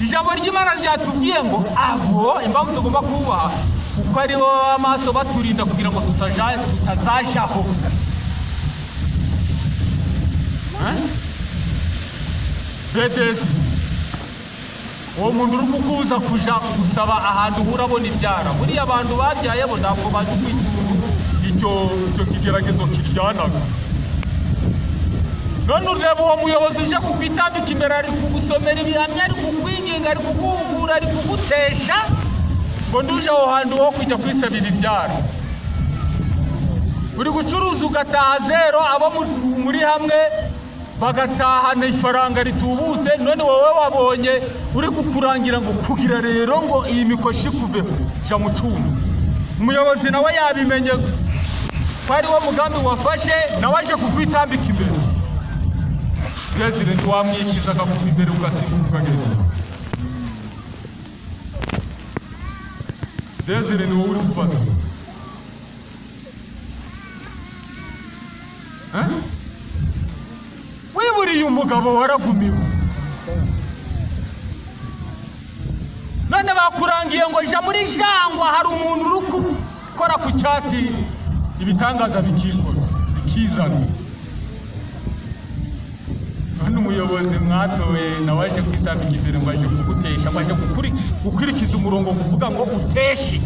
ijambo ry'Imana ryatubwiye ngo abo impamvu tugomba kubaha kuko ari bo amaso baturinda kugira ngo tutazajaho. Bedesi uwo muntu uri kukubuza kuja gusaba ahantu urabona ibyara, buriya abantu babyaye bo ntabwo bazi icyo kigeragezo kiryanaga. None ureba uwo muyobozi uje kukwitambika imbere, ari kugusomera ibihamya, ari kukwinginga, ari kuguhugura, ari kugutesha ngo nduje aho hantu ho kujya kwisabira ibyara. Uri gucuruza ugataha zero, abo muri hamwe bagatahana ifaranga ritubutse. None wowe wabonye uri kukurangira ngo kugira rero ngo iyi mikoshi kuveho ja mu cyumba. Umuyobozi nawe yabimenye ko ari wo mugambi wafashe, nawe aje kukwitambika imbere. President wamwikiza akakuva imbere ugasimbuka ukagenda. Desire ni wowe uri kubaza. Wiburiye umugabo waragumiwe. None bakurangiye ngo ja muri jangwa, hari umuntu uri gukora ku cyatsi ibitangaza bikizana. None umuyobozi mwatoye nawe aje kwitambika imbere ngo aje kugutesha, ngo aje gukurikiza umurongo kuvuga ngo uteshe.